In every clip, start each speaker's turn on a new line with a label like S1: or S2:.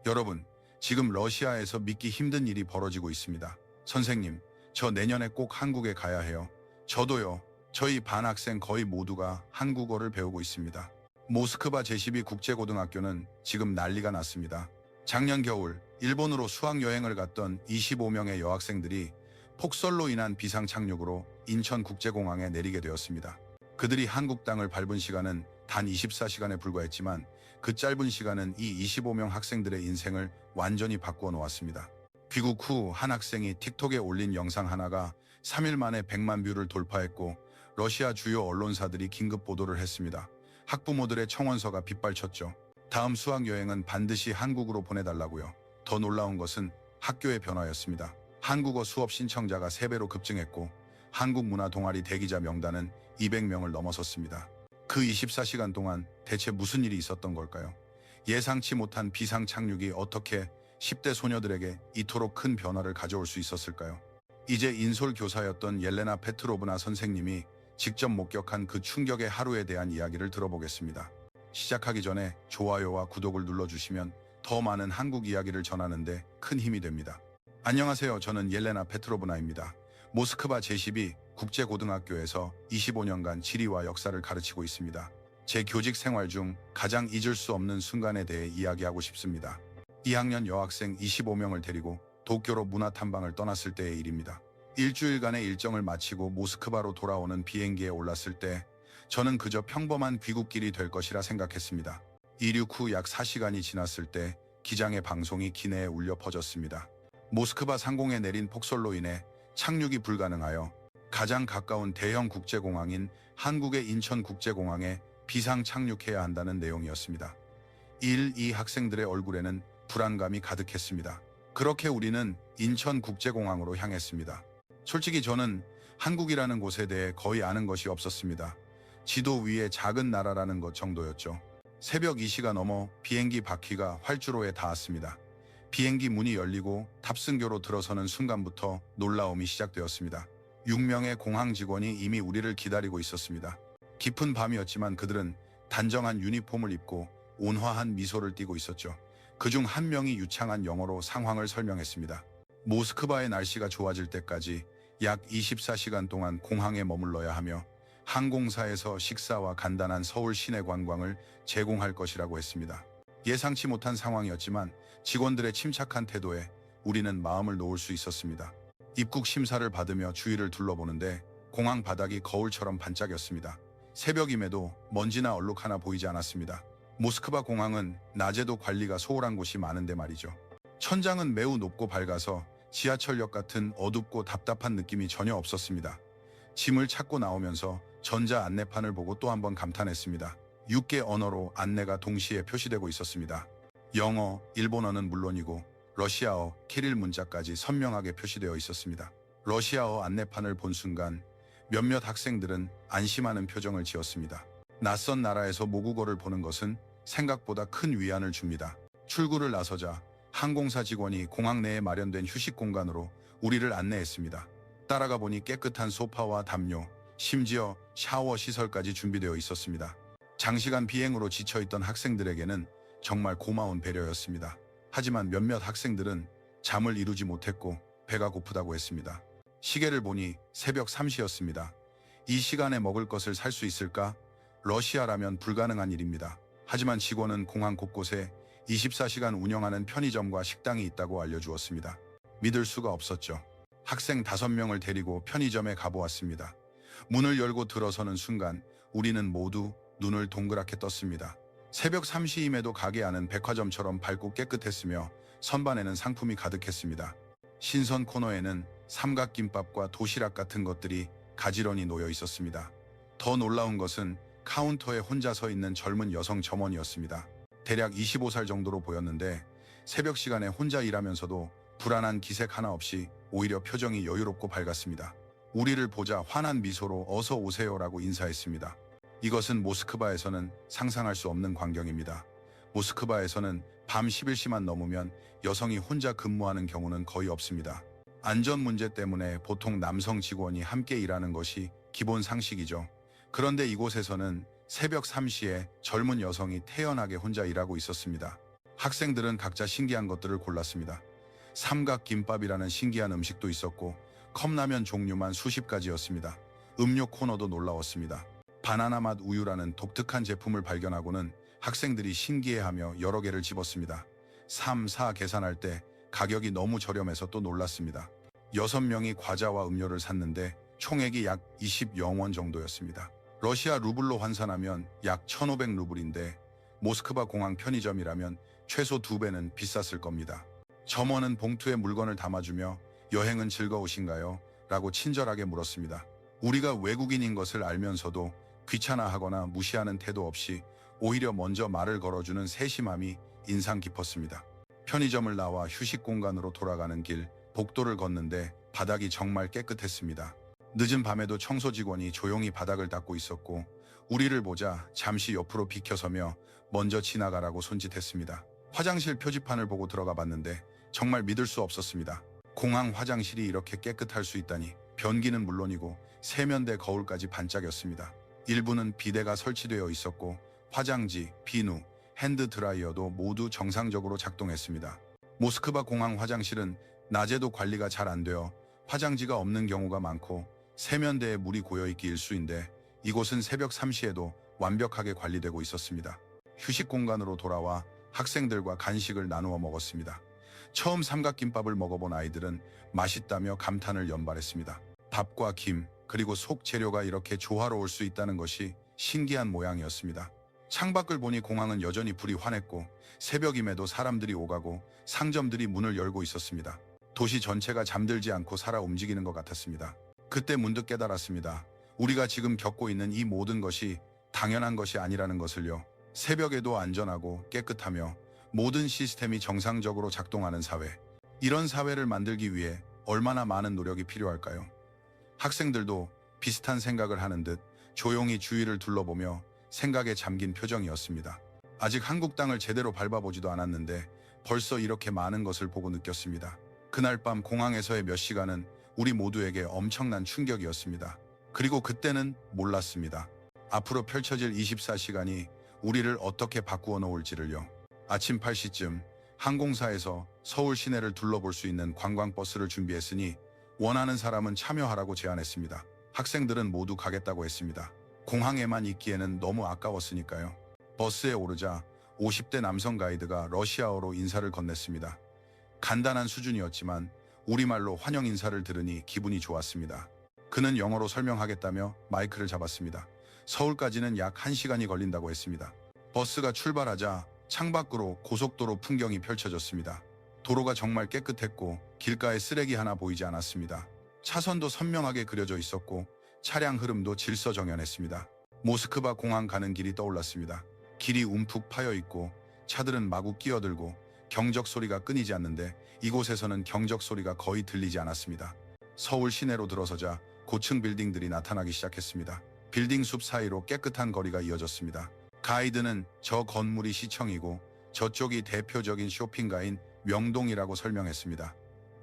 S1: 여러분, 지금 러시아에서 믿기 힘든 일이 벌어지고 있습니다. 선생님, 저 내년에 꼭 한국에 가야 해요. 저도요. 저희 반 학생 거의 모두가 한국어를 배우고 있습니다. 모스크바 제12 국제고등학교는 지금 난리가 났습니다. 작년 겨울 일본으로 수학여행을 갔던 25명의 여학생들이 폭설로 인한 비상 착륙으로 인천국제공항에 내리게 되었습니다. 그들이 한국 땅을 밟은 시간은 단 24시간에 불과했지만 그 짧은 시간은 이 25명 학생들의 인생을 완전히 바꾸어 놓았습니다. 귀국 후 한 학생이 틱톡에 올린 영상 하나가 3일 만에 100만 뷰를 돌파했고 러시아 주요 언론사들이 긴급 보도를 했습니다. 학부모들의 청원서가 빗발쳤죠. 다음 수학여행은 반드시 한국으로 보내달라고요. 더 놀라운 것은 학교의 변화였습니다. 한국어 수업 신청자가 3배로 급증했고 한국 문화 동아리 대기자 명단은 200명을 넘어섰습니다. 그 24시간 동안 대체 무슨 일이 있었던 걸까요? 예상치 못한 비상 착륙이 어떻게 10대 소녀들에게 이토록 큰 변화를 가져올 수 있었을까요? 이제 인솔 교사였던 옐레나 페트로브나 선생님이 직접 목격한 그 충격의 하루에 대한 이야기를 들어보겠습니다. 시작하기 전에 좋아요와 구독을 눌러주시면 더 많은 한국 이야기를 전하는데 큰 힘이 됩니다. 안녕하세요. 저는 옐레나 페트로브나입니다. 모스크바 제12 국제고등학교에서 25년간 지리와 역사를 가르치고 있습니다. 제 교직 생활 중 가장 잊을 수 없는 순간에 대해 이야기하고 싶습니다. 2학년 여학생 25명을 데리고 도쿄로 문화탐방을 떠났을 때의 일입니다. 일주일간의 일정을 마치고 모스크바로 돌아오는 비행기에 올랐을 때 저는 그저 평범한 귀국길이 될 것이라 생각했습니다. 이륙 후 약 4시간이 지났을 때 기장의 방송이 기내에 울려 퍼졌습니다. 모스크바 상공에 내린 폭설로 인해 착륙이 불가능하여 가장 가까운 대형 국제공항인 한국의 인천국제공항에 비상 착륙해야 한다는 내용이었습니다. 이 학생들의 얼굴에는 불안감이 가득했습니다. 그렇게 우리는 인천국제공항으로 향했습니다. 솔직히 저는 한국이라는 곳에 대해 거의 아는 것이 없었습니다. 지도 위에 작은 나라라는 것 정도였죠. 새벽 2시가 넘어 비행기 바퀴가 활주로에 닿았습니다. 비행기 문이 열리고 탑승교로 들어서는 순간부터 놀라움이 시작되었습니다. 6명의 공항 직원이 이미 우리를 기다리고 있었습니다. 깊은 밤이었지만 그들은 단정한 유니폼을 입고 온화한 미소를 띠고 있었죠. 그중 한 명이 유창한 영어로 상황을 설명했습니다. 모스크바의 날씨가 좋아질 때까지 약 24시간 동안 공항에 머물러야 하며 항공사에서 식사와 간단한 서울 시내 관광을 제공할 것이라고 했습니다. 예상치 못한 상황이었지만 직원들의 침착한 태도에 우리는 마음을 놓을 수 있었습니다. 입국 심사를 받으며 주위를 둘러보는데 공항 바닥이 거울처럼 반짝였습니다. 새벽임에도 먼지나 얼룩 하나 보이지 않았습니다. 모스크바 공항은 낮에도 관리가 소홀한 곳이 많은데 말이죠. 천장은 매우 높고 밝아서 지하철역 같은 어둡고 답답한 느낌이 전혀 없었습니다. 짐을 찾고 나오면서 전자 안내판을 보고 또 한 번 감탄했습니다. 6개 언어로 안내가 동시에 표시되고 있었습니다. 영어, 일본어는 물론이고 러시아어, 키릴 문자까지 선명하게 표시되어 있었습니다. 러시아어 안내판을 본 순간 몇몇 학생들은 안심하는 표정을 지었습니다. 낯선 나라에서 모국어를 보는 것은 생각보다 큰 위안을 줍니다. 출구를 나서자 항공사 직원이 공항 내에 마련된 휴식 공간으로 우리를 안내했습니다. 따라가 보니 깨끗한 소파와 담요, 심지어 샤워 시설까지 준비되어 있었습니다. 장시간 비행으로 지쳐있던 학생들에게는 정말 고마운 배려였습니다. 하지만 몇몇 학생들은 잠을 이루지 못했고 배가 고프다고 했습니다. 시계를 보니 새벽 3시였습니다. 이 시간에 먹을 것을 살 수 있을까? 러시아라면 불가능한 일입니다. 하지만 직원은 공항 곳곳에 24시간 운영하는 편의점과 식당이 있다고 알려주었습니다. 믿을 수가 없었죠. 학생 5명을 데리고 편의점에 가보았습니다. 문을 열고 들어서는 순간 우리는 모두 눈을 동그랗게 떴습니다. 새벽 3시임에도 가게 안은 백화점처럼 밝고 깨끗했으며 선반에는 상품이 가득했습니다. 신선 코너에는 삼각김밥과 도시락 같은 것들이 가지런히 놓여 있었습니다. 더 놀라운 것은 카운터에 혼자 서 있는 젊은 여성 점원이었습니다. 대략 25살 정도로 보였는데 새벽 시간에 혼자 일하면서도 불안한 기색 하나 없이 오히려 표정이 여유롭고 밝았습니다. 우리를 보자 환한 미소로 어서 오세요라고 인사했습니다. 이것은 모스크바에서는 상상할 수 없는 광경입니다. 모스크바에서는 밤 11시만 넘으면 여성이 혼자 근무하는 경우는 거의 없습니다. 안전 문제 때문에 보통 남성 직원이 함께 일하는 것이 기본 상식이죠. 그런데 이곳에서는 새벽 3시에 젊은 여성이 태연하게 혼자 일하고 있었습니다. 학생들은 각자 신기한 것들을 골랐습니다. 삼각김밥이라는 신기한 음식도 있었고 컵라면 종류만 수십 가지였습니다. 음료 코너도 놀라웠습니다. 바나나 맛 우유라는 독특한 제품을 발견하고는 학생들이 신기해하며 여러 개를 집었습니다. 3, 4 계산할 때 가격이 너무 저렴해서 또 놀랐습니다. 6명이 과자와 음료를 샀는데 총액이 약 20영원 정도였습니다. 러시아 루블로 환산하면 약 1,500루블인데 모스크바 공항 편의점이라면 최소 2배는 비쌌을 겁니다. 점원은 봉투에 물건을 담아주며 여행은 즐거우신가요? 라고 친절하게 물었습니다. 우리가 외국인인 것을 알면서도 귀찮아하거나 무시하는 태도 없이 오히려 먼저 말을 걸어주는 세심함이 인상 깊었습니다. 편의점을 나와 휴식 공간으로 돌아가는 길, 복도를 걷는데 바닥이 정말 깨끗했습니다. 늦은 밤에도 청소 직원이 조용히 바닥을 닦고 있었고 우리를 보자 잠시 옆으로 비켜서며 먼저 지나가라고 손짓했습니다. 화장실 표지판을 보고 들어가 봤는데 정말 믿을 수 없었습니다. 공항 화장실이 이렇게 깨끗할 수 있다니. 변기는 물론이고 세면대 거울까지 반짝였습니다. 일부는 비데가 설치되어 있었고 화장지, 비누, 핸드드라이어도 모두 정상적으로 작동했습니다. 모스크바 공항 화장실은 낮에도 관리가 잘 안 되어 화장지가 없는 경우가 많고 세면대에 물이 고여있기 일쑤인데 이곳은 새벽 3시에도 완벽하게 관리되고 있었습니다. 휴식 공간으로 돌아와 학생들과 간식을 나누어 먹었습니다. 처음 삼각김밥을 먹어본 아이들은 맛있다며 감탄을 연발했습니다. 밥과 김, 그리고 속 재료가 이렇게 조화로울 수 있다는 것이 신기한 모양이었습니다. 창밖을 보니 공항은 여전히 불이 환했고 새벽임에도 사람들이 오가고 상점들이 문을 열고 있었습니다. 도시 전체가 잠들지 않고 살아 움직이는 것 같았습니다. 그때 문득 깨달았습니다. 우리가 지금 겪고 있는 이 모든 것이 당연한 것이 아니라는 것을요. 새벽에도 안전하고 깨끗하며 모든 시스템이 정상적으로 작동하는 사회. 이런 사회를 만들기 위해 얼마나 많은 노력이 필요할까요? 학생들도 비슷한 생각을 하는 듯 조용히 주위를 둘러보며 생각에 잠긴 표정이었습니다. 아직 한국 땅을 제대로 밟아보지도 않았는데 벌써 이렇게 많은 것을 보고 느꼈습니다. 그날 밤 공항에서의 몇 시간은 우리 모두에게 엄청난 충격이었습니다. 그리고 그때는 몰랐습니다. 앞으로 펼쳐질 24시간이 우리를 어떻게 바꾸어 놓을지를요. 아침 8시쯤 항공사에서 서울 시내를 둘러볼 수 있는 관광버스를 준비했으니 원하는 사람은 참여하라고 제안했습니다. 학생들은 모두 가겠다고 했습니다. 공항에만 있기에는 너무 아까웠으니까요. 버스에 오르자 50대 남성 가이드가 러시아어로 인사를 건넸습니다. 간단한 수준이었지만 우리말로 환영 인사를 들으니 기분이 좋았습니다. 그는 영어로 설명하겠다며 마이크를 잡았습니다. 서울까지는 약 1시간이 걸린다고 했습니다. 버스가 출발하자 창밖으로 고속도로 풍경이 펼쳐졌습니다. 도로가 정말 깨끗했고 길가에 쓰레기 하나 보이지 않았습니다. 차선도 선명하게 그려져 있었고 차량 흐름도 질서정연했습니다. 모스크바 공항 가는 길이 떠올랐습니다. 길이 움푹 파여 있고 차들은 마구 끼어들고 경적 소리가 끊이지 않는데 이곳에서는 경적 소리가 거의 들리지 않았습니다. 서울 시내로 들어서자 고층 빌딩들이 나타나기 시작했습니다. 빌딩 숲 사이로 깨끗한 거리가 이어졌습니다. 가이드는 저 건물이 시청이고 저쪽이 대표적인 쇼핑가인 명동이라고 설명했습니다.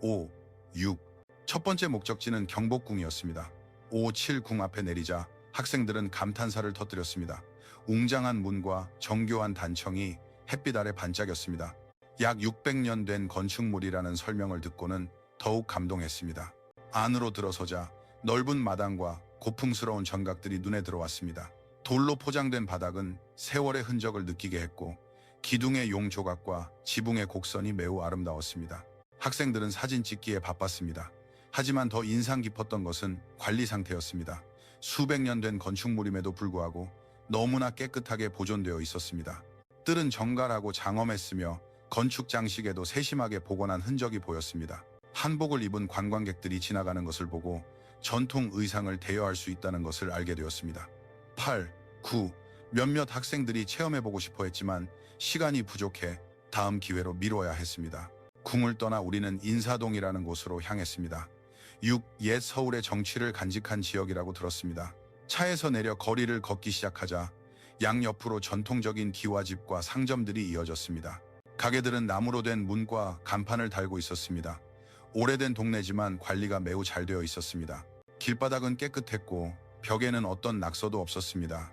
S1: 5, 6. 첫 번째 목적지는 경복궁이었습니다. 5, 7궁 앞에 내리자 학생들은 감탄사를 터뜨렸습니다. 웅장한 문과 정교한 단청이 햇빛 아래 반짝였습니다. 약 600년 된 건축물이라는 설명을 듣고는 더욱 감동했습니다. 안으로 들어서자 넓은 마당과 고풍스러운 전각들이 눈에 들어왔습니다. 돌로 포장된 바닥은 세월의 흔적을 느끼게 했고 기둥의 용 조각과 지붕의 곡선이 매우 아름다웠습니다. 학생들은 사진 찍기에 바빴습니다. 하지만 더 인상 깊었던 것은 관리 상태였습니다. 수백 년 된 건축물임에도 불구하고 너무나 깨끗하게 보존되어 있었습니다. 뜰은 정갈하고 장엄했으며 건축 장식에도 세심하게 복원한 흔적이 보였습니다. 한복을 입은 관광객들이 지나가는 것을 보고 전통 의상을 대여할 수 있다는 것을 알게 되었습니다. 8, 9. 몇몇 학생들이 체험해보고 싶어 했지만 시간이 부족해 다음 기회로 미뤄야 했습니다. 궁을 떠나 우리는 인사동이라는 곳으로 향했습니다. 6. 옛 서울의 정취를 간직한 지역이라고 들었습니다. 차에서 내려 거리를 걷기 시작하자 양옆으로 전통적인 기와집과 상점들이 이어졌습니다. 가게들은 나무로 된 문과 간판을 달고 있었습니다. 오래된 동네지만 관리가 매우 잘 되어 있었습니다. 길바닥은 깨끗했고 벽에는 어떤 낙서도 없었습니다.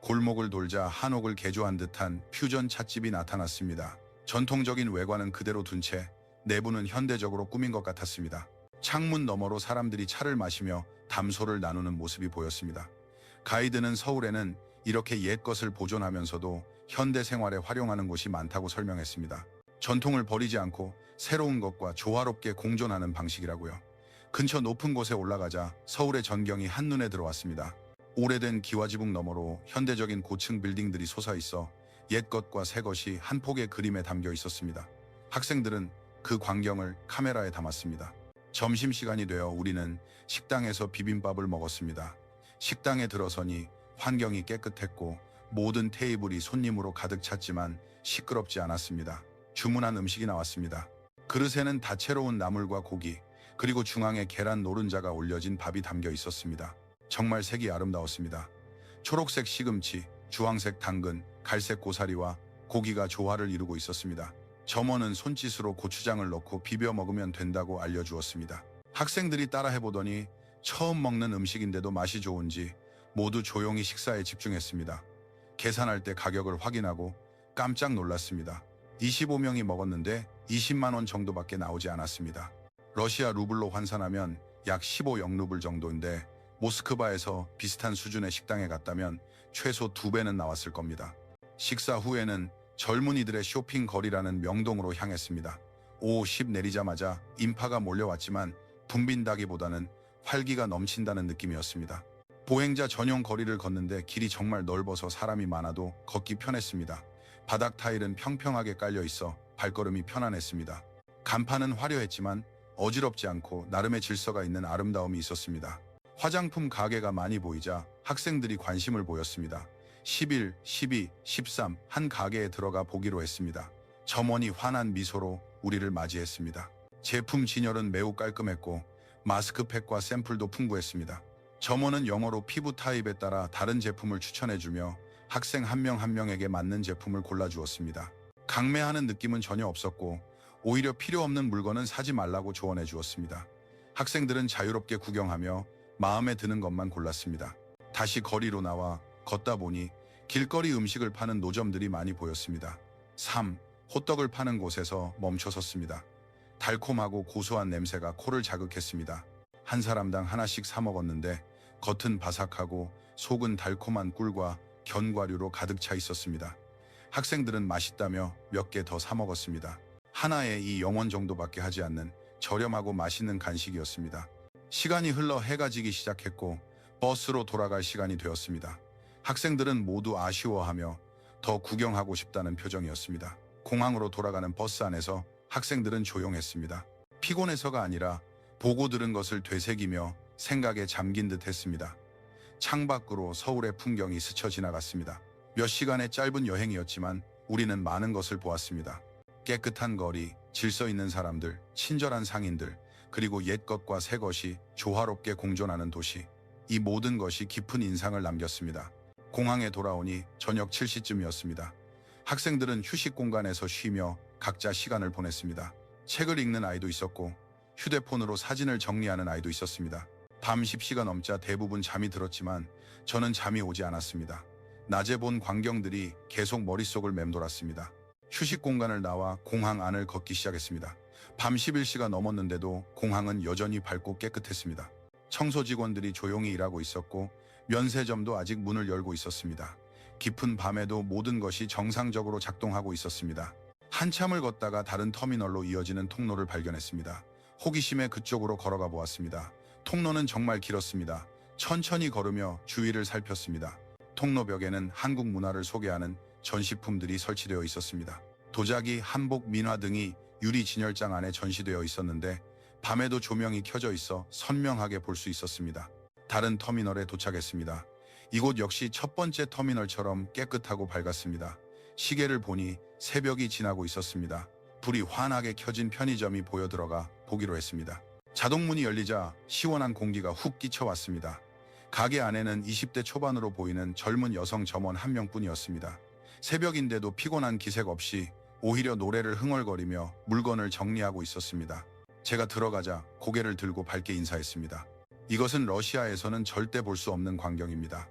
S1: 골목을 돌자 한옥을 개조한 듯한 퓨전 찻집이 나타났습니다. 전통적인 외관은 그대로 둔 채 내부는 현대적으로 꾸민 것 같았습니다. 창문 너머로 사람들이 차를 마시며 담소를 나누는 모습이 보였습니다. 가이드는 서울에는 이렇게 옛 것을 보존하면서도 현대 생활에 활용하는 곳이 많다고 설명했습니다. 전통을 버리지 않고 새로운 것과 조화롭게 공존하는 방식이라고요. 근처 높은 곳에 올라가자 서울의 전경이 한눈에 들어왔습니다. 오래된 기와지붕 너머로 현대적인 고층 빌딩들이 솟아있어 옛것과 새것이 한 폭의 그림에 담겨 있었습니다. 학생들은 그 광경을 카메라에 담았습니다. 점심시간이 되어 우리는 식당에서 비빔밥을 먹었습니다. 식당에 들어서니 환경이 깨끗했고 모든 테이블이 손님으로 가득 찼지만 시끄럽지 않았습니다. 주문한 음식이 나왔습니다. 그릇에는 다채로운 나물과 고기, 그리고 중앙에 계란 노른자가 올려진 밥이 담겨 있었습니다. 정말 색이 아름다웠습니다. 초록색 시금치, 주황색 당근, 갈색 고사리와 고기가 조화를 이루고 있었습니다. 점원은 손짓으로 고추장을 넣고 비벼 먹으면 된다고 알려주었습니다. 학생들이 따라 해보더니 처음 먹는 음식인데도 맛이 좋은지 모두 조용히 식사에 집중했습니다. 계산할 때 가격을 확인하고 깜짝 놀랐습니다. 25명이 먹었는데 20만 원 정도밖에 나오지 않았습니다. 러시아 루블로 환산하면 약 15영루블 정도인데 모스크바에서 비슷한 수준의 식당에 갔다면 최소 2배는 나왔을 겁니다. 식사 후에는 젊은이들의 쇼핑 거리라는 명동으로 향했습니다. 오후 10 내리자마자 인파가 몰려왔지만 붐빈다기보다는 활기가 넘친다는 느낌이었습니다. 보행자 전용 거리를 걷는데 길이 정말 넓어서 사람이 많아도 걷기 편했습니다. 바닥 타일은 평평하게 깔려 있어 발걸음이 편안했습니다. 간판은 화려했지만 어지럽지 않고 나름의 질서가 있는 아름다움이 있었습니다. 화장품 가게가 많이 보이자 학생들이 관심을 보였습니다. 11, 12, 13 한 가게에 들어가 보기로 했습니다. 점원이 환한 미소로 우리를 맞이했습니다. 제품 진열은 매우 깔끔했고 마스크팩과 샘플도 풍부했습니다. 점원은 영어로 피부 타입에 따라 다른 제품을 추천해주며 학생 한 명 한 명에게 맞는 제품을 골라주었습니다. 강매하는 느낌은 전혀 없었고 오히려 필요 없는 물건은 사지 말라고 조언해 주었습니다. 학생들은 자유롭게 구경하며 마음에 드는 것만 골랐습니다. 다시 거리로 나와 걷다 보니 길거리 음식을 파는 노점들이 많이 보였습니다. 3. 호떡을 파는 곳에서 멈춰 섰습니다. 달콤하고 고소한 냄새가 코를 자극했습니다. 한 사람당 하나씩 사 먹었는데 겉은 바삭하고 속은 달콤한 꿀과 견과류로 가득 차 있었습니다. 학생들은 맛있다며 몇 개 더 사 먹었습니다. 하나에 2영원 정도밖에 하지 않는 저렴하고 맛있는 간식이었습니다. 시간이 흘러 해가 지기 시작했고 버스로 돌아갈 시간이 되었습니다. 학생들은 모두 아쉬워하며 더 구경하고 싶다는 표정이었습니다. 공항으로 돌아가는 버스 안에서 학생들은 조용했습니다. 피곤해서가 아니라 보고 들은 것을 되새기며 생각에 잠긴 듯 했습니다. 창밖으로 서울의 풍경이 스쳐 지나갔습니다. 몇 시간의 짧은 여행이었지만 우리는 많은 것을 보았습니다. 깨끗한 거리, 질서 있는 사람들, 친절한 상인들, 그리고 옛것과 새것이 조화롭게 공존하는 도시. 이 모든 것이 깊은 인상을 남겼습니다. 공항에 돌아오니 저녁 7시쯤이었습니다. 학생들은 휴식 공간에서 쉬며 각자 시간을 보냈습니다. 책을 읽는 아이도 있었고 휴대폰으로 사진을 정리하는 아이도 있었습니다. 밤 10시가 넘자 대부분 잠이 들었지만 저는 잠이 오지 않았습니다. 낮에 본 광경들이 계속 머릿속을 맴돌았습니다. 휴식 공간을 나와 공항 안을 걷기 시작했습니다. 밤 11시가 넘었는데도 공항은 여전히 밝고 깨끗했습니다. 청소 직원들이 조용히 일하고 있었고 면세점도 아직 문을 열고 있었습니다. 깊은 밤에도 모든 것이 정상적으로 작동하고 있었습니다. 한참을 걷다가 다른 터미널로 이어지는 통로를 발견했습니다. 호기심에 그쪽으로 걸어가 보았습니다. 통로는 정말 길었습니다. 천천히 걸으며 주위를 살폈습니다. 통로 벽에는 한국 문화를 소개하는 전시품들이 설치되어 있었습니다. 도자기, 한복, 민화 등이 유리 진열장 안에 전시되어 있었는데 밤에도 조명이 켜져 있어 선명하게 볼 수 있었습니다. 다른 터미널에 도착했습니다. 이곳 역시 첫 번째 터미널처럼 깨끗하고 밝았습니다. 시계를 보니 새벽이 지나고 있었습니다. 불이 환하게 켜진 편의점이 보여 들어가 보기로 했습니다. 자동문이 열리자 시원한 공기가 훅 끼쳐왔습니다. 가게 안에는 20대 초반으로 보이는 젊은 여성 점원 한 명뿐이었습니다. 새벽인데도 피곤한 기색 없이 오히려 노래를 흥얼거리며 물건을 정리하고 있었습니다. 제가 들어가자 고개를 들고 밝게 인사했습니다. 이것은 러시아에서는 절대 볼 수 없는 광경입니다.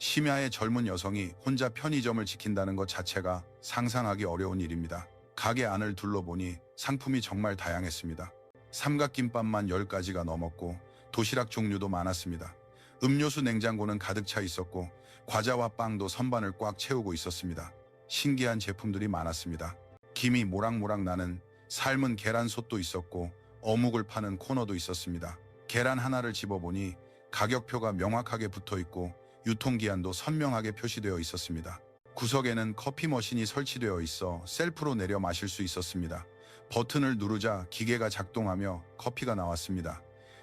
S1: 심야의 젊은 여성이 혼자 편의점을 지킨다는 것 자체가 상상하기 어려운 일입니다. 가게 안을 둘러보니 상품이 정말 다양했습니다. 삼각김밥만 10가지가 넘었고 도시락 종류도 많았습니다. 음료수 냉장고는 가득 차 있었고 과자와 빵도 선반을 꽉 채우고 있었습니다. 신기한 제품들이 많았습니다. 김이 모락모락 나는 삶은 계란솥도 있었고 어묵을 파는 코너도 있었습니다. 계란 하나를 집어보니 가격표가 명확하게 붙어 있고 유통기한도 선명하게 표시되어 있었습니다. 구석에는 커피 머신이 설치되어 있어 셀프로 내려 마실 수 있었습니다. 버튼을 누르자 기계가 작동하며 커피가 나왔습니다.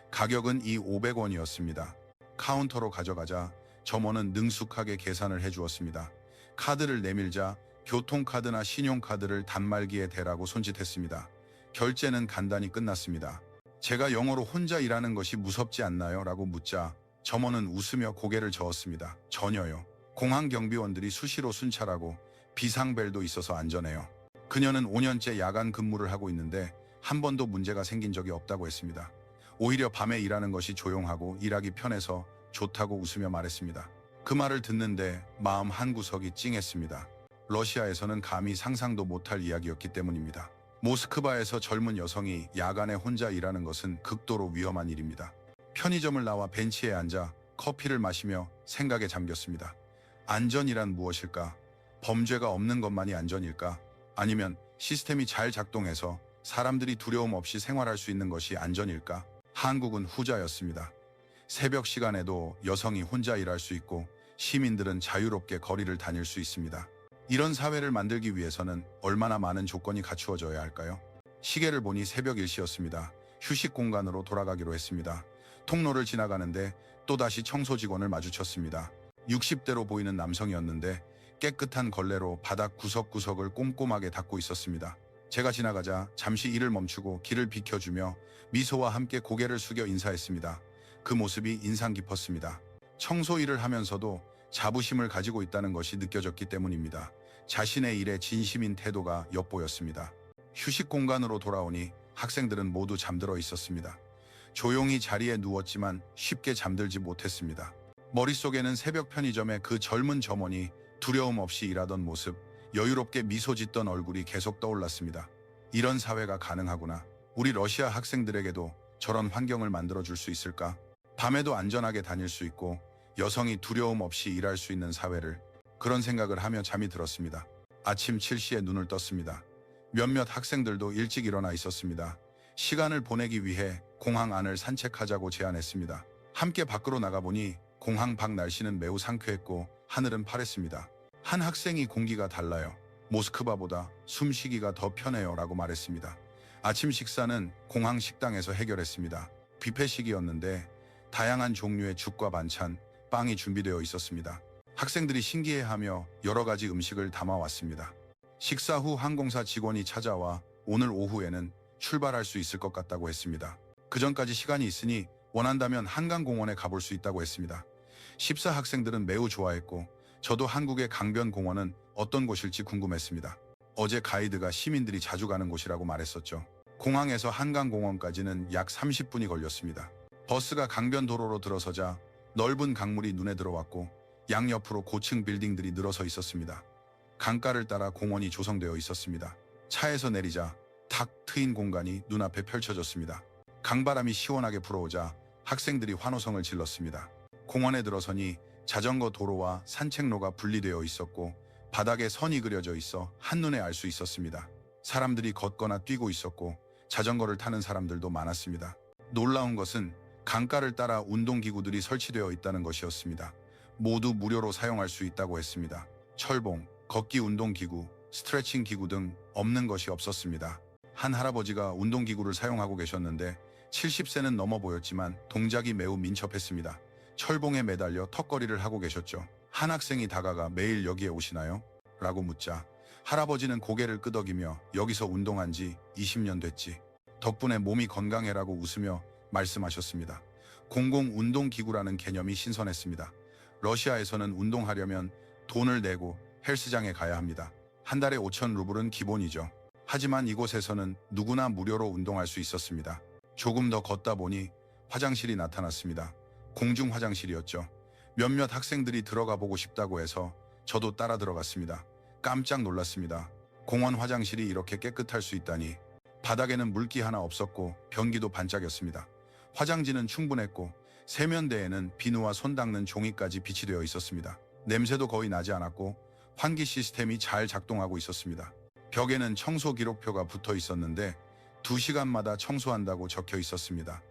S1: 가격은 500원이었습니다. 카운터로 가져가자 점원은 능숙하게 계산을 해주었습니다. 카드를 내밀자 교통카드나 신용카드를 단말기에 대라고 손짓했습니다. 결제는 간단히 끝났습니다. 제가 영어로 혼자 일하는 것이 무섭지 않나요? 라고 묻자 점원은 웃으며 고개를 저었습니다. 전혀요. 공항 경비원들이 수시로 순찰하고 비상벨도 있어서 안전해요. 그녀는 5년째 야간 근무를 하고 있는데 한 번도 문제가 생긴 적이 없다고 했습니다. 오히려 밤에 일하는 것이 조용하고 일하기 편해서 좋다고 웃으며 말했습니다. 그 말을 듣는데 마음 한구석이 찡했습니다. 러시아에서는 감히 상상도 못할 이야기였기 때문입니다. 모스크바에서 젊은 여성이 야간에 혼자 일하는 것은 극도로 위험한 일입니다. 편의점을 나와 벤치에 앉아 커피를 마시며 생각에 잠겼습니다. 안전이란 무엇일까? 범죄가 없는 것만이 안전일까? 아니면 시스템이 잘 작동해서 사람들이 두려움 없이 생활할 수 있는 것이 안전일까? 한국은 후자였습니다. 새벽 시간에도 여성이 혼자 일할 수 있고 시민들은 자유롭게 거리를 다닐 수 있습니다. 이런 사회를 만들기 위해서는 얼마나 많은 조건이 갖추어져야 할까요? 시계를 보니 새벽 1시였습니다. 휴식 공간으로 돌아가기로 했습니다. 통로를 지나가는데 또다시 청소 직원을 마주쳤습니다. 60대로 보이는 남성이었는데 깨끗한 걸레로 바닥 구석구석을 꼼꼼하게 닦고 있었습니다. 제가 지나가자 잠시 일을 멈추고 길을 비켜주며 미소와 함께 고개를 숙여 인사했습니다. 그 모습이 인상 깊었습니다. 청소 일을 하면서도 자부심을 가지고 있다는 것이 느껴졌기 때문입니다. 자신의 일에 진심인 태도가 엿보였습니다. 휴식 공간으로 돌아오니 학생들은 모두 잠들어 있었습니다. 조용히 자리에 누웠지만 쉽게 잠들지 못했습니다. 머릿속에는 새벽 편의점의 그 젊은 점원이 두려움 없이 일하던 모습, 여유롭게 미소 짓던 얼굴이 계속 떠올랐습니다. 이런 사회가 가능하구나. 우리 러시아 학생들에게도 저런 환경을 만들어줄 수 있을까? 밤에도 안전하게 다닐 수 있고 여성이 두려움 없이 일할 수 있는 사회를, 그런 생각을 하며 잠이 들었습니다. 아침 7시에 눈을 떴습니다. 몇몇 학생들도 일찍 일어나 있었습니다. 시간을 보내기 위해 공항 안을 산책하자고 제안했습니다. 함께 밖으로 나가보니 공항 밖 날씨는 매우 상쾌했고 하늘은 파랬습니다. 한 학생이 공기가 달라요. 모스크바보다 숨쉬기가 더 편해요 라고 말했습니다. 아침 식사는 공항 식당에서 해결했습니다. 뷔페식이었는데 다양한 종류의 죽과 반찬, 빵이 준비되어 있었습니다. 학생들이 신기해하며 여러 가지 음식을 담아왔습니다. 식사 후 항공사 직원이 찾아와 오늘 오후에는 출발할 수 있을 것 같다고 했습니다. 그 전까지 시간이 있으니 원한다면 한강공원에 가볼 수 있다고 했습니다. 14 학생들은 매우 좋아했고 저도 한국의 강변공원은 어떤 곳일지 궁금했습니다. 어제 가이드가 시민들이 자주 가는 곳이라고 말했었죠. 공항에서 한강공원까지는 약 30분이 걸렸습니다. 버스가 강변도로로 들어서자 넓은 강물이 눈에 들어왔고 양옆으로 고층 빌딩들이 늘어서 있었습니다. 강가를 따라 공원이 조성되어 있었습니다. 차에서 내리자 탁 트인 공간이 눈앞에 펼쳐졌습니다. 강바람이 시원하게 불어오자 학생들이 환호성을 질렀습니다. 공원에 들어서니 자전거 도로와 산책로가 분리되어 있었고 바닥에 선이 그려져 있어 한눈에 알 수 있었습니다. 사람들이 걷거나 뛰고 있었고 자전거를 타는 사람들도 많았습니다. 놀라운 것은 강가를 따라 운동기구들이 설치되어 있다는 것이었습니다. 모두 무료로 사용할 수 있다고 했습니다. 철봉, 걷기 운동기구, 스트레칭 기구 등 없는 것이 없었습니다. 한 할아버지가 운동기구를 사용하고 계셨는데 70세는 넘어 보였지만 동작이 매우 민첩했습니다. 철봉에 매달려 턱걸이를 하고 계셨죠. 한 학생이 다가가 매일 여기에 오시나요? 라고 묻자 할아버지는 고개를 끄덕이며 여기서 운동한 지 20년 됐지. 덕분에 몸이 건강해라고 웃으며 말씀하셨습니다. 공공운동기구라는 개념이 신선했습니다. 러시아에서는 운동하려면 돈을 내고 헬스장에 가야 합니다. 한 달에 5천 루블은 기본이죠. 하지만 이곳에서는 누구나 무료로 운동할 수 있었습니다. 조금 더 걷다 보니 화장실이 나타났습니다. 공중 화장실이었죠. 몇몇 학생들이 들어가 보고 싶다고 해서 저도 따라 들어갔습니다. 깜짝 놀랐습니다. 공원 화장실이 이렇게 깨끗할 수 있다니. 바닥에는 물기 하나 없었고 변기도 반짝였습니다. 화장지는 충분했고 세면대에는 비누와 손 닦는 종이까지 비치되어 있었습니다. 냄새도 거의 나지 않았고 환기 시스템이 잘 작동하고 있었습니다. 벽에는 청소 기록표가 붙어 있었는데 2시간마다 청소한다고 적혀 있었습니다.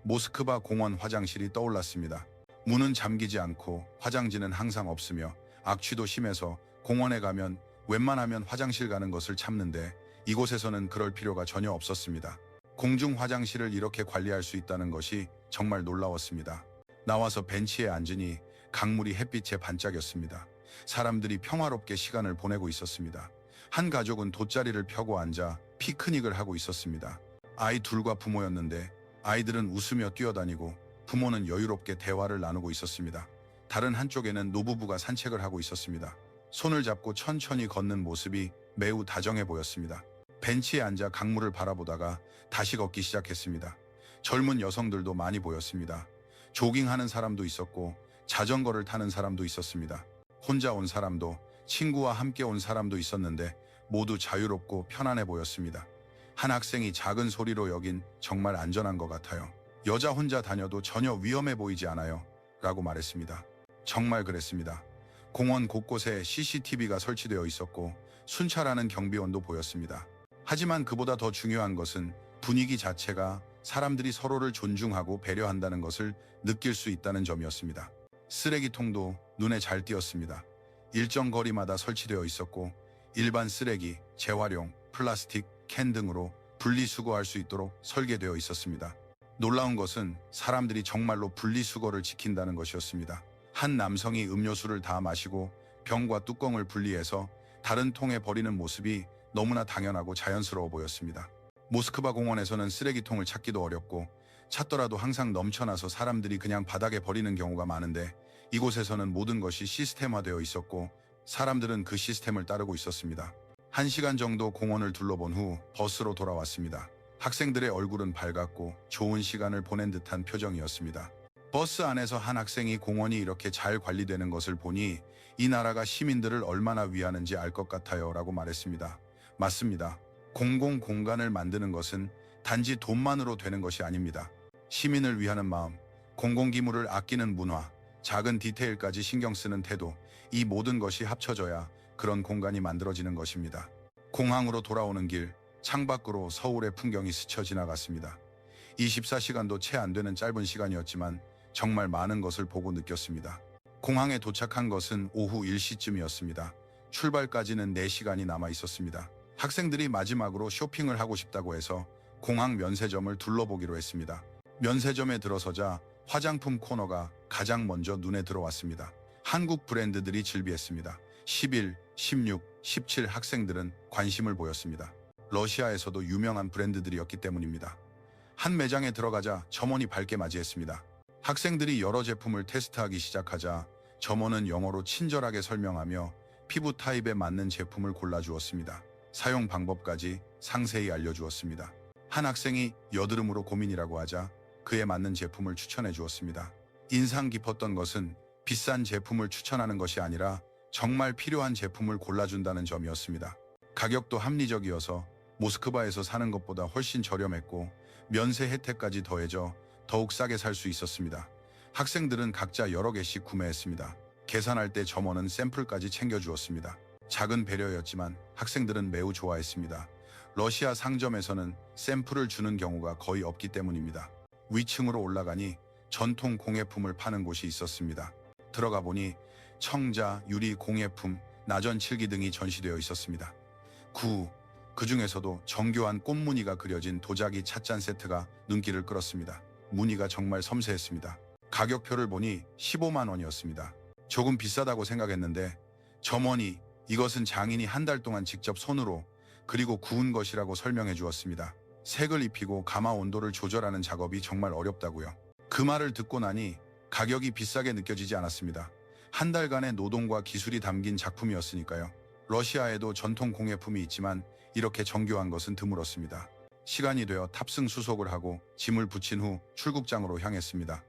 S1: 모스크바 공원 화장실이 떠올랐습니다. 문은 잠기지 않고 화장지는 항상 없으며 악취도 심해서 공원에 가면 웬만하면 화장실 가는 것을 참는데 이곳에서는 그럴 필요가 전혀 없었습니다. 공중 화장실을 이렇게 관리할 수 있다는 것이 정말 놀라웠습니다. 나와서 벤치에 앉으니 강물이 햇빛에 반짝였습니다. 사람들이 평화롭게 시간을 보내고 있었습니다. 한 가족은 돗자리를 펴고 앉아 피크닉을 하고 있었습니다. 아이 둘과 부모였는데 아이들은 웃으며 뛰어다니고 부모는 여유롭게 대화를 나누고 있었습니다. 다른 한쪽에는 노부부가 산책을 하고 있었습니다. 손을 잡고 천천히 걷는 모습이 매우 다정해 보였습니다. 벤치에 앉아 강물을 바라보다가 다시 걷기 시작했습니다. 젊은 여성들도 많이 보였습니다. 조깅하는 사람도 있었고 자전거를 타는 사람도 있었습니다. 혼자 온 사람도 친구와 함께 온 사람도 있었는데 모두 자유롭고 편안해 보였습니다. 한 학생이 작은 소리로 여긴 정말 안전한 것 같아요. 여자 혼자 다녀도 전혀 위험해 보이지 않아요. 라고 말했습니다. 정말 그랬습니다. 공원 곳곳에 CCTV가 설치되어 있었고 순찰하는 경비원도 보였습니다. 하지만 그보다 더 중요한 것은 분위기 자체가 사람들이 서로를 존중하고 배려한다는 것을 느낄 수 있다는 점이었습니다. 쓰레기통도 눈에 잘 띄었습니다. 일정 거리마다 설치되어 있었고 일반 쓰레기, 재활용, 플라스틱, 캔 등으로 분리수거할 수 있도록 설계되어 있었습니다. 놀라운 것은 사람들이 정말로 분리수거를 지킨다는 것이었습니다. 한 남성이 음료수를 다 마시고 병과 뚜껑을 분리해서 다른 통에 버리는 모습이 너무나 당연하고 자연스러워 보였습니다. 모스크바 공원에서는 쓰레기통을 찾기도 어렵고 찾더라도 항상 넘쳐나서 사람들이 그냥 바닥에 버리는 경우가 많은데 이곳에서는 모든 것이 시스템화되어 있었고 사람들은 그 시스템을 따르고 있었습니다. 1시간 정도 공원을 둘러본 후 버스로 돌아왔습니다. 학생들의 얼굴은 밝았고 좋은 시간을 보낸 듯한 표정이었습니다. 버스 안에서 한 학생이 공원이 이렇게 잘 관리되는 것을 보니 이 나라가 시민들을 얼마나 위하는지 알 것 같아요 라고 말했습니다. 맞습니다. 공공 공간을 만드는 것은 단지 돈만으로 되는 것이 아닙니다. 시민을 위하는 마음, 공공기물을 아끼는 문화, 작은 디테일까지 신경 쓰는 태도, 이 모든 것이 합쳐져야 그런 공간이 만들어지는 것입니다. 공항으로 돌아오는 길, 창밖으로 서울의 풍경이 스쳐 지나갔습니다. 24시간도 채 안 되는 짧은 시간이었지만 정말 많은 것을 보고 느꼈습니다. 공항에 도착한 것은 오후 1시쯤이었습니다. 출발까지는 4시간이 남아 있었습니다. 학생들이 마지막으로 쇼핑을 하고 싶다고 해서 공항 면세점을 둘러보기로 했습니다. 면세점에 들어서자 화장품 코너가 가장 먼저 눈에 들어왔습니다. 한국 브랜드들이 즐비했습니다. 11, 16, 17 학생들은 관심을 보였습니다. 러시아에서도 유명한 브랜드들이었기 때문입니다. 한 매장에 들어가자 점원이 밝게 맞이했습니다. 학생들이 여러 제품을 테스트하기 시작하자 점원은 영어로 친절하게 설명하며 피부 타입에 맞는 제품을 골라주었습니다. 사용 방법까지 상세히 알려주었습니다. 한 학생이 여드름으로 고민이라고 하자 그에 맞는 제품을 추천해 주었습니다. 인상 깊었던 것은 비싼 제품을 추천하는 것이 아니라 정말 필요한 제품을 골라준다는 점이었습니다. 가격도 합리적이어서 모스크바에서 사는 것보다 훨씬 저렴했고 면세 혜택까지 더해져 더욱 싸게 살 수 있었습니다. 학생들은 각자 여러 개씩 구매했습니다. 계산할 때 점원은 샘플까지 챙겨주었습니다. 작은 배려였지만 학생들은 매우 좋아했습니다. 러시아 상점에서는 샘플을 주는 경우가 거의 없기 때문입니다. 위층으로 올라가니 전통 공예품을 파는 곳이 있었습니다. 들어가 보니 청자, 유리 공예품, 나전칠기 등이 전시되어 있었습니다. 그 중에서도 정교한 꽃무늬가 그려진 도자기 찻잔 세트가 눈길을 끌었습니다. 무늬가 정말 섬세했습니다. 가격표를 보니 15만 원이었습니다. 조금 비싸다고 생각했는데 점원이 이것은 장인이 한 달 동안 직접 손으로 그리고 구운 것이라고 설명해 주었습니다. 색을 입히고 가마 온도를 조절하는 작업이 정말 어렵다고요. 그 말을 듣고 나니 가격이 비싸게 느껴지지 않았습니다. 한 달간의 노동과 기술이 담긴 작품이었으니까요. 러시아에도 전통 공예품이 있지만 이렇게 정교한 것은 드물었습니다. 시간이 되어 탑승 수속을 하고 짐을 붙인 후 출국장으로 향했습니다.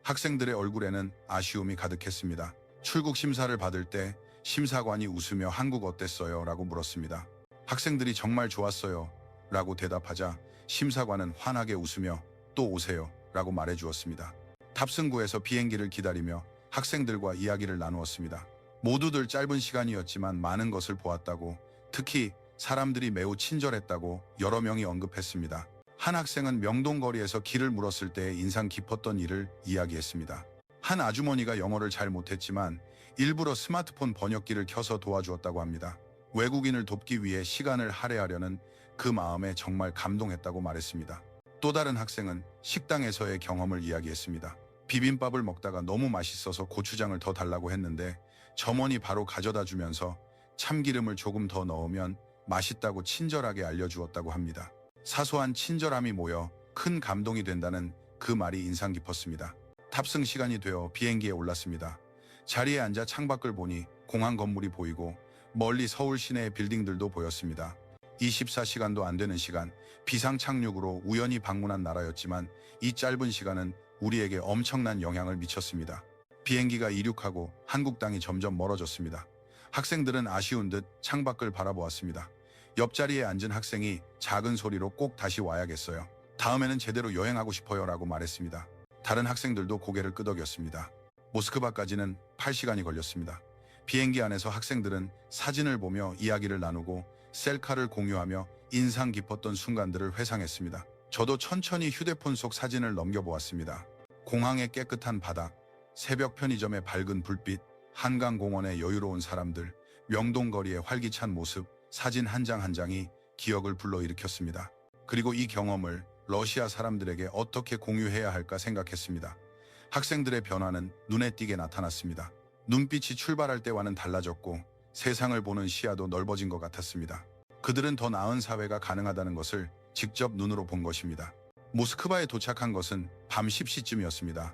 S1: 학생들의 얼굴에는 아쉬움이 가득했습니다. 출국 심사를 받을 때 심사관이 웃으며 한국 어땠어요? 라고 물었습니다. 학생들이 정말 좋았어요 라고 대답하자 심사관은 환하게 웃으며 또 오세요 라고 말해주었습니다. 탑승구에서 비행기를 기다리며 학생들과 이야기를 나누었습니다. 모두들 짧은 시간이었지만 많은 것을 보았다고, 특히 사람들이 매우 친절했다고 여러 명이 언급했습니다. 한 학생은 명동거리에서 길을 물었을 때 인상 깊었던 일을 이야기했습니다. 한 아주머니가 영어를 잘 못했지만 일부러 스마트폰 번역기를 켜서 도와주었다고 합니다. 외국인을 돕기 위해 시간을 할애하려는 그 마음에 정말 감동했다고 말했습니다. 또 다른 학생은 식당에서의 경험을 이야기했습니다. 비빔밥을 먹다가 너무 맛있어서 고추장을 더 달라고 했는데 점원이 바로 가져다 주면서 참기름을 조금 더 넣으면 맛있다고 친절하게 알려주었다고 합니다. 사소한 친절함이 모여 큰 감동이 된다는 그 말이 인상 깊었습니다. 탑승 시간이 되어 비행기에 올랐습니다. 자리에 앉아 창밖을 보니 공항 건물이 보이고 멀리 서울 시내의 빌딩들도 보였습니다. 24시간도 안 되는 시간, 비상 착륙으로 우연히 방문한 나라였지만 이 짧은 시간은 우리에게 엄청난 영향을 미쳤습니다. 비행기가 이륙하고 한국 땅이 점점 멀어졌습니다. 학생들은 아쉬운 듯 창밖을 바라보았습니다. 옆자리에 앉은 학생이 작은 소리로 꼭 다시 와야겠어요. 다음에는 제대로 여행하고 싶어요 라고 말했습니다. 다른 학생들도 고개를 끄덕였습니다. 모스크바까지는 8시간이 걸렸습니다. 비행기 안에서 학생들은 사진을 보며 이야기를 나누고 셀카를 공유하며 인상 깊었던 순간들을 회상했습니다. 저도 천천히 휴대폰 속 사진을 넘겨보았습니다. 공항의 깨끗한 바닥, 새벽 편의점의 밝은 불빛, 한강공원의 여유로운 사람들, 명동거리의 활기찬 모습, 사진 한 장 한 장이 기억을 불러일으켰습니다. 그리고 이 경험을 러시아 사람들에게 어떻게 공유해야 할까 생각했습니다. 학생들의 변화는 눈에 띄게 나타났습니다. 눈빛이 출발할 때와는 달라졌고 세상을 보는 시야도 넓어진 것 같았습니다. 그들은 더 나은 사회가 가능하다는 것을 직접 눈으로 본 것입니다. 모스크바에 도착한 것은 밤 10시쯤이었습니다.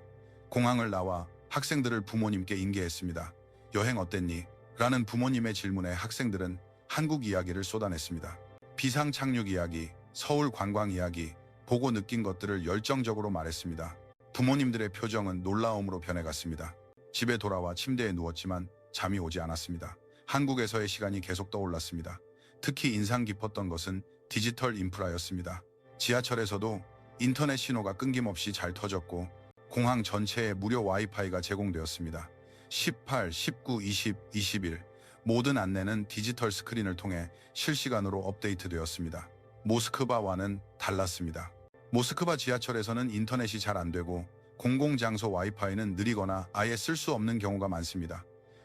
S1: 공항을 나와 학생들을 부모님께 인계했습니다. 여행 어땠니? 라는 부모님의 질문에 학생들은 한국 이야기를 쏟아냈습니다. 비상 착륙 이야기, 서울 관광 이야기, 보고 느낀 것들을 열정적으로 말했습니다. 부모님들의 표정은 놀라움으로 변해갔습니다. 집에 돌아와 침대에 누웠지만 잠이 오지 않았습니다. 한국에서의 시간이 계속 떠올랐습니다. 특히 인상 깊었던 것은 디지털 인프라였습니다. 지하철에서도 인터넷 신호가 끊김없이 잘 터졌고 공항 전체에 무료 와이파이가 제공되었습니다. 18, 19, 20, 21 모든 안내는 디지털 스크린을 통해 실시간으로 업데이트되었습니다. 모스크바와는 달랐습니다. 모스크바 지하철에서는 인터넷이 잘 안 되고 공공장소 와이파이는 느리거나 아예 쓸 수 없는 경우가 많습니다.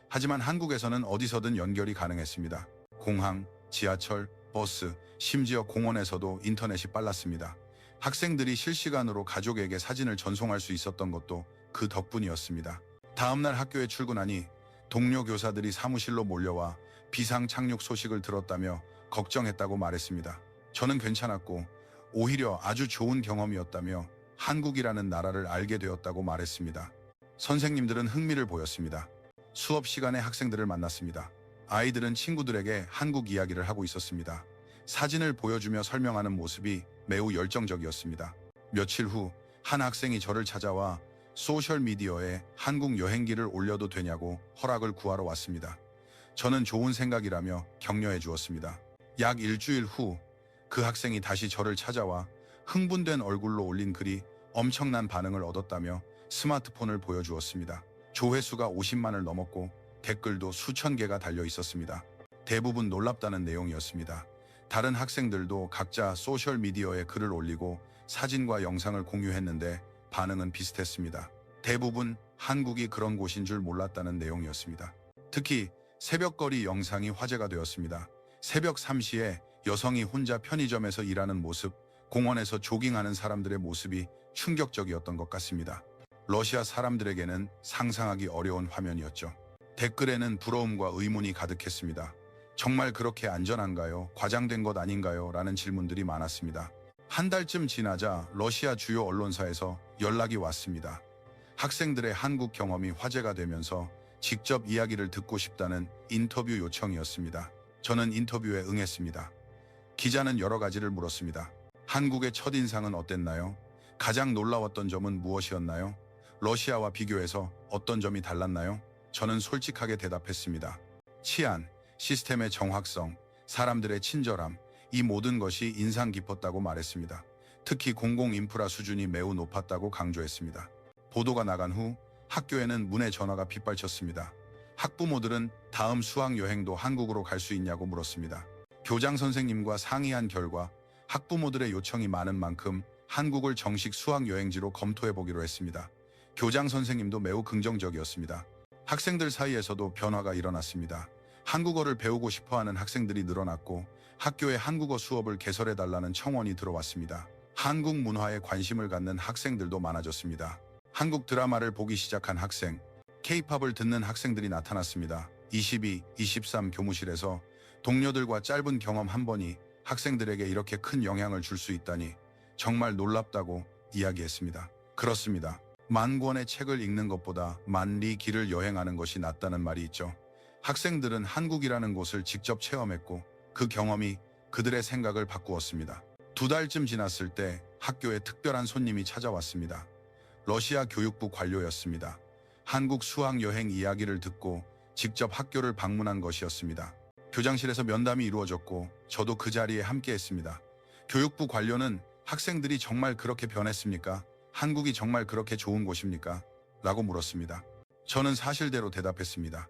S1: 하지만 한국에서는 어디서든 연결이 가능했습니다. 공항, 지하철, 버스, 심지어 공원에서도 인터넷이 빨랐습니다. 학생들이 실시간으로 가족에게 사진을 전송할 수 있었던 것도 그 덕분이었습니다. 다음날 학교에 출근하니 동료 교사들이 사무실로 몰려와 비상 착륙 소식을 들었다며 걱정했다고 말했습니다. 저는 괜찮았고 오히려 아주 좋은 경험이었다며 한국이라는 나라를 알게 되었다고 말했습니다. 선생님들은 흥미를 보였습니다. 수업 시간에 학생들을 만났습니다. 아이들은 친구들에게 한국 이야기를 하고 있었습니다. 사진을 보여주며 설명하는 모습이 매우 열정적이었습니다. 며칠 후 한 학생이 저를 찾아와 소셜미디어에 한국 여행기를 올려도 되냐고 허락을 구하러 왔습니다. 저는 좋은 생각이라며 격려해 주었습니다. 약 일주일 후 그 학생이 다시 저를 찾아와 흥분된 얼굴로 올린 글이 엄청난 반응을 얻었다며 스마트폰을 보여주었습니다. 조회수가 50만을 넘었고 댓글도 수천 개가 달려 있었습니다. 대부분 놀랍다는 내용이었습니다. 다른 학생들도 각자 소셜미디어에 글을 올리고 사진과 영상을 공유했는데 반응은 비슷했습니다. 대부분 한국이 그런 곳인 줄 몰랐다는 내용이었습니다. 특히 새벽거리 영상이 화제가 되었습니다. 새벽 3시에 여성이 혼자 편의점에서 일하는 모습, 공원에서 조깅하는 사람들의 모습이 충격적이었던 것 같습니다. 러시아 사람들에게는 상상하기 어려운 화면이었죠. 댓글에는 부러움과 의문이 가득했습니다. 정말 그렇게 안전한가요? 과장된 것 아닌가요? 라는 질문들이 많았습니다. 한 달쯤 지나자 러시아 주요 언론사에서 연락이 왔습니다. 학생들의 한국 경험이 화제가 되면서 직접 이야기를 듣고 싶다는 인터뷰 요청이었습니다. 저는 인터뷰에 응했습니다. 기자는 여러 가지를 물었습니다. 한국의 첫인상은 어땠나요? 가장 놀라웠던 점은 무엇이었나요? 러시아와 비교해서 어떤 점이 달랐나요? 저는 솔직하게 대답했습니다. 치안, 시스템의 정확성, 사람들의 친절함, 이 모든 것이 인상 깊었다고 말했습니다. 특히 공공 인프라 수준이 매우 높았다고 강조했습니다. 보도가 나간 후 학교에는 문의 전화가 빗발쳤습니다. 학부모들은 다음 수학 여행도 한국으로 갈 수 있냐고 물었습니다. 교장 선생님과 상의한 결과 학부모들의 요청이 많은 만큼 한국을 정식 수학 여행지로 검토해 보기로 했습니다. 교장 선생님도 매우 긍정적이었습니다. 학생들 사이에서도 변화가 일어났습니다. 한국어를 배우고 싶어하는 학생들이 늘어났고 학교에 한국어 수업을 개설해달라는 청원이 들어왔습니다. 한국 문화에 관심을 갖는 학생들도 많아졌습니다. 한국 드라마를 보기 시작한 학생, K-팝을 듣는 학생들이 나타났습니다. 22, 23 교무실에서 동료들과 짧은 경험 한 번이 학생들에게 이렇게 큰 영향을 줄 수 있다니 정말 놀랍다고 이야기했습니다. 그렇습니다. 만 권의 책을 읽는 것보다 만리 길을 여행하는 것이 낫다는 말이 있죠. 학생들은 한국이라는 곳을 직접 체험했고 그 경험이 그들의 생각을 바꾸었습니다. 2달쯤 지났을 때 학교에 특별한 손님이 찾아왔습니다. 러시아 교육부 관료였습니다. 한국 수학 여행 이야기를 듣고 직접 학교를 방문한 것이었습니다. 교장실에서 면담이 이루어졌고 저도 그 자리에 함께했습니다. 교육부 관료는 학생들이 정말 그렇게 변했습니까? 한국이 정말 그렇게 좋은 곳입니까? 라고 물었습니다. 저는 사실대로 대답했습니다.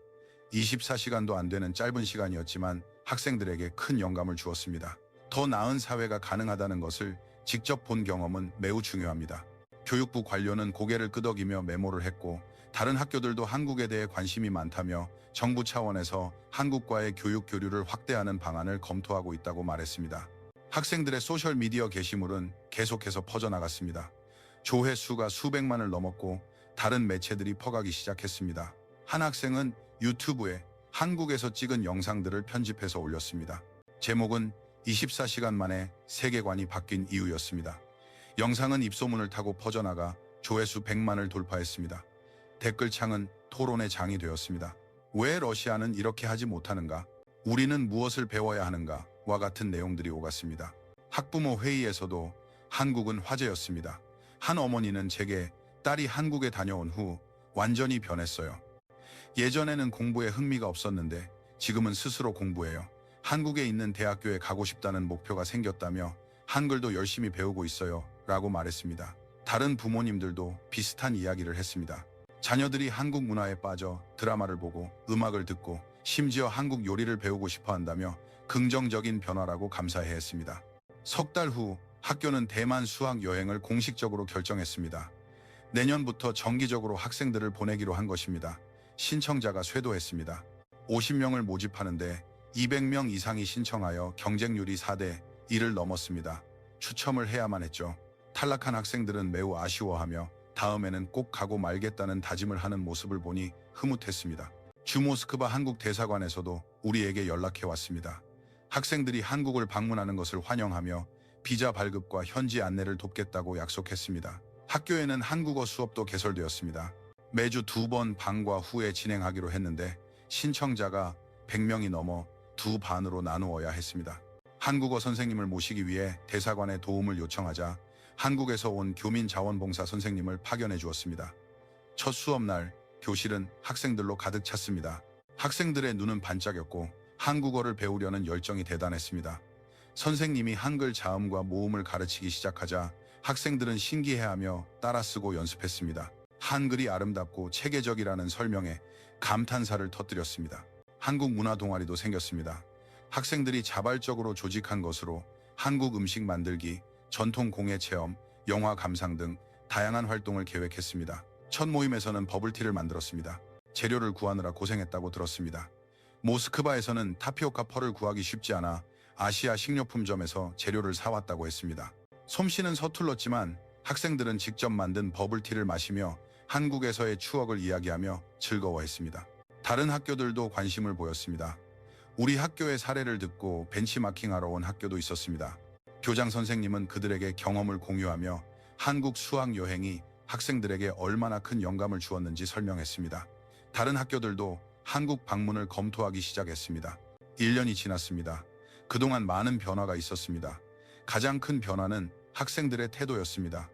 S1: 24시간도 안 되는 짧은 시간이었지만 학생들에게 큰 영감을 주었습니다. 더 나은 사회가 가능하다는 것을 직접 본 경험은 매우 중요합니다. 교육부 관료는 고개를 끄덕이며 메모를 했고 다른 학교들도 한국에 대해 관심이 많다며 정부 차원에서 한국과의 교육 교류를 확대하는 방안을 검토하고 있다고 말했습니다. 학생들의 소셜미디어 게시물은 계속해서 퍼져나갔습니다. 조회수가 수백만을 넘었고 다른 매체들이 퍼가기 시작했습니다. 한 학생은 유튜브에 한국에서 찍은 영상들을 편집해서 올렸습니다. 제목은 24시간 만에 세계관이 바뀐 이유였습니다. 영상은 입소문을 타고 퍼져나가 조회수 100만을 돌파했습니다. 댓글창은 토론의 장이 되었습니다. 왜 러시아는 이렇게 하지 못하는가? 우리는 무엇을 배워야 하는가? 와 같은 내용들이 오갔습니다. 학부모 회의에서도 한국은 화제였습니다. 한 어머니는 제게 딸이 한국에 다녀온 후 완전히 변했어요. 예전에는 공부에 흥미가 없었는데 지금은 스스로 공부해요. 한국에 있는 대학교에 가고 싶다는 목표가 생겼다며 한글도 열심히 배우고 있어요. 라고 말했습니다. 다른 부모님들도 비슷한 이야기를 했습니다. 자녀들이 한국 문화에 빠져 드라마를 보고 음악을 듣고 심지어 한국 요리를 배우고 싶어 한다며 긍정적인 변화라고 감사해했습니다. 석 달 후 학교는 대만 수학 여행을 공식적으로 결정했습니다. 내년부터 정기적으로 학생들을 보내기로 한 것입니다. 신청자가 쇄도했습니다. 50명을 모집하는데 200명 이상이 신청하여 경쟁률이 4대 1을 넘었습니다. 추첨을 해야만 했죠. 탈락한 학생들은 매우 아쉬워하며 다음에는 꼭 가고 말겠다는 다짐을 하는 모습을 보니 흐뭇했습니다. 주 모스크바 한국 대사관에서도 우리에게 연락해 왔습니다. 학생들이 한국을 방문하는 것을 환영하며 비자 발급과 현지 안내를 돕겠다고 약속했습니다. 학교에는 한국어 수업도 개설되었습니다. 매주 2번 방과 후에 진행하기로 했는데 신청자가 100명이 넘어 2반으로 나누어야 했습니다. 한국어 선생님을 모시기 위해 대사관에 도움을 요청하자 한국에서 온 교민자원봉사 선생님을 파견해 주었습니다. 첫 수업날 교실은 학생들로 가득 찼습니다. 학생들의 눈은 반짝였고 한국어를 배우려는 열정이 대단했습니다. 선생님이 한글 자음과 모음을 가르치기 시작하자 학생들은 신기해하며 따라 쓰고 연습했습니다. 한글이 아름답고 체계적이라는 설명에 감탄사를 터뜨렸습니다. 한국 문화 동아리도 생겼습니다. 학생들이 자발적으로 조직한 것으로 한국 음식 만들기, 전통 공예 체험, 영화 감상 등 다양한 활동을 계획했습니다. 첫 모임에서는 버블티를 만들었습니다. 재료를 구하느라 고생했다고 들었습니다. 모스크바에서는 타피오카 펄을 구하기 쉽지 않아 아시아 식료품점에서 재료를 사왔다고 했습니다. 솜씨는 서툴렀지만 학생들은 직접 만든 버블티를 마시며 한국에서의 추억을 이야기하며 즐거워했습니다. 다른 학교들도 관심을 보였습니다. 우리 학교의 사례를 듣고 벤치마킹하러 온 학교도 있었습니다. 교장 선생님은 그들에게 경험을 공유하며 한국 수학 여행이 학생들에게 얼마나 큰 영감을 주었는지 설명했습니다. 다른 학교들도 한국 방문을 검토하기 시작했습니다. 1년이 지났습니다. 그동안 많은 변화가 있었습니다. 가장 큰 변화는 학생들의 태도였습니다.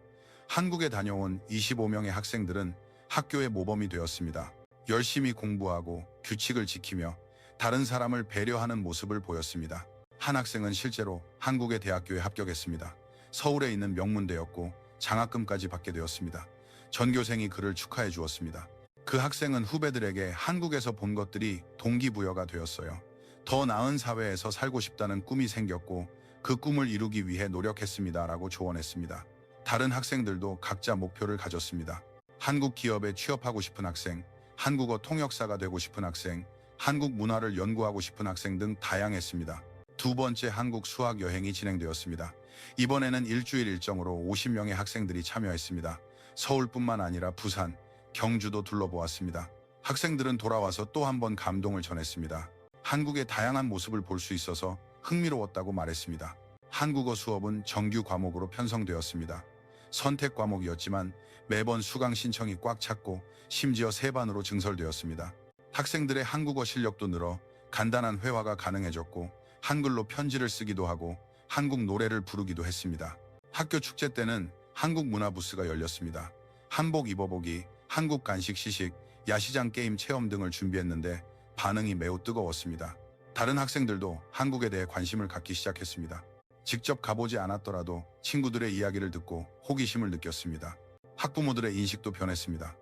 S1: 한국에 다녀온 25명의 학생들은 학교의 모범이 되었습니다. 열심히 공부하고 규칙을 지키며 다른 사람을 배려하는 모습을 보였습니다. 한 학생은 실제로 한국의 대학교에 합격했습니다. 서울에 있는 명문대였고 장학금까지 받게 되었습니다. 전교생이 그를 축하해 주었습니다. 그 학생은 후배들에게 한국에서 본 것들이 동기부여가 되었어요. 더 나은 사회에서 살고 싶다는 꿈이 생겼고 그 꿈을 이루기 위해 노력했습니다라고 조언했습니다. 다른 학생들도 각자 목표를 가졌습니다. 한국 기업에 취업하고 싶은 학생, 한국어 통역사가 되고 싶은 학생, 한국 문화를 연구하고 싶은 학생 등 다양했습니다. 두 번째 한국 수학 여행이 진행되었습니다. 이번에는 일주일 일정으로 50명의 학생들이 참여했습니다. 서울뿐만 아니라 부산, 경주도 둘러보았습니다. 학생들은 돌아와서 또 한 번 감동을 전했습니다. 한국의 다양한 모습을 볼 수 있어서 흥미로웠다고 말했습니다. 한국어 수업은 정규 과목으로 편성되었습니다. 선택 과목이었지만 매번 수강 신청이 꽉 찼고 심지어 3반으로 증설되었습니다. 학생들의 한국어 실력도 늘어 간단한 회화가 가능해졌고 한글로 편지를 쓰기도 하고 한국 노래를 부르기도 했습니다. 학교 축제 때는 한국 문화부스가 열렸습니다. 한복 입어보기, 한국 간식 시식, 야시장 게임 체험 등을 준비했는데 반응이 매우 뜨거웠습니다. 다른 학생들도 한국에 대해 관심을 갖기 시작했습니다. 직접 가보지 않았더라도 친구들의 이야기를 듣고 호기심을 느꼈습니다. 학부모들의 인식도 변했습니다.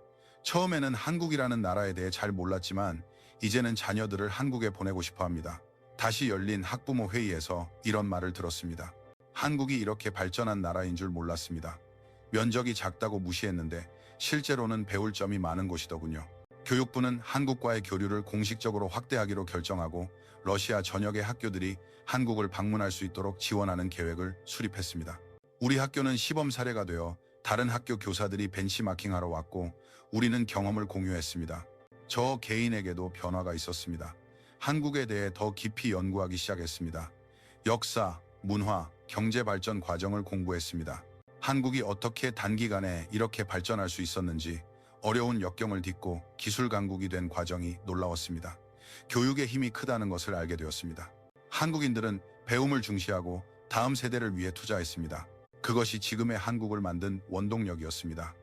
S1: 처음에는 한국이라는 나라에 대해 잘 몰랐지만 이제는 자녀들을 한국에 보내고 싶어 합니다. 다시 열린 학부모 회의에서 이런 말을 들었습니다. 한국이 이렇게 발전한 나라인 줄 몰랐습니다. 면적이 작다고 무시했는데 실제로는 배울 점이 많은 곳이더군요. 교육부는 한국과의 교류를 공식적으로 확대하기로 결정하고 러시아 전역의 학교들이 한국을 방문할 수 있도록 지원하는 계획을 수립했습니다. 우리 학교는 시범 사례가 되어 다른 학교 교사들이 벤치마킹하러 왔고 우리는 경험을 공유했습니다. 저 개인에게도 변화가 있었습니다. 한국에 대해 더 깊이 연구하기 시작했습니다. 역사, 문화, 경제 발전 과정을 공부했습니다. 한국이 어떻게 단기간에 이렇게 발전할 수 있었는지 어려운 역경을 딛고 기술 강국이 된 과정이 놀라웠습니다. 교육의 힘이 크다는 것을 알게 되었습니다. 한국인들은 배움을 중시하고 다음 세대를 위해 투자했습니다. 그것이 지금의 한국을 만든 원동력이었습니다.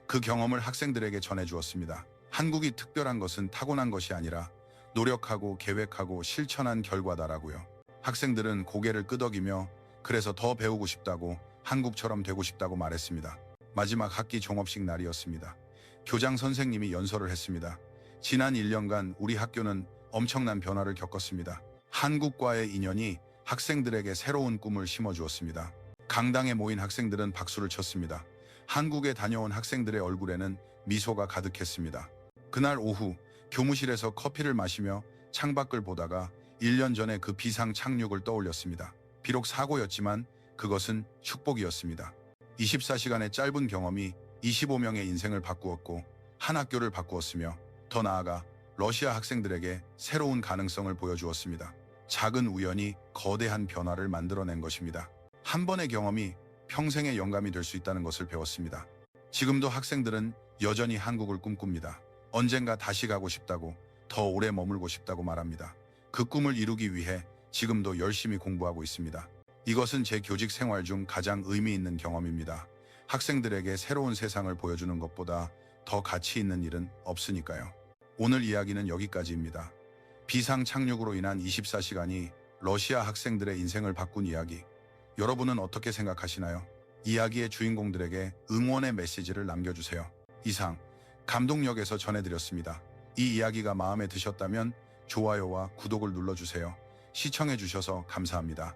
S1: 그 경험을 학생들에게 전해주었습니다. 한국이 특별한 것은 타고난 것이 아니라 노력하고 계획하고 실천한 결과다라고요. 학생들은 고개를 끄덕이며 그래서 더 배우고 싶다고 한국처럼 되고 싶다고 말했습니다. 마지막 학기 종업식 날이었습니다. 교장 선생님이 연설을 했습니다. 지난 1년간 우리 학교는 엄청난 변화를 겪었습니다. 한국과의 인연이 학생들에게 새로운 꿈을 심어주었습니다. 강당에 모인 학생들은 박수를 쳤습니다. 한국에 다녀온 학생들의 얼굴에는 미소가 가득했습니다. 그날 오후 교무실에서 커피를 마시며 창밖을 보다가 1년 전에 그 비상 착륙을 떠올렸습니다. 비록 사고였지만 그것은 축복이었습니다. 24시간의 짧은 경험이 25명의 인생을 바꾸었고 한 학교를 바꾸었으며 더 나아가 러시아 학생들에게 새로운 가능성을 보여주었습니다. 작은 우연이 거대한 변화를 만들어낸 것입니다. 한 번의 경험이 평생의 영감이 될 수 있다는 것을 배웠습니다. 지금도 학생들은 여전히 한국을 꿈꿉니다. 언젠가 다시 가고 싶다고, 더 오래 머물고 싶다고 말합니다. 그 꿈을 이루기 위해 지금도 열심히 공부하고 있습니다. 이것은 제 교직 생활 중 가장 의미 있는 경험입니다. 학생들에게 새로운 세상을 보여주는 것보다 더 가치 있는 일은 없으니까요. 오늘 이야기는 여기까지입니다. 비상 착륙으로 인한 24시간이 러시아 학생들의 인생을 바꾼 이야기. 여러분은 어떻게 생각하시나요? 이야기의 주인공들에게 응원의 메시지를 남겨주세요. 이상 감동역에서 전해드렸습니다. 이 이야기가 마음에 드셨다면 좋아요와 구독을 눌러주세요. 시청해주셔서 감사합니다.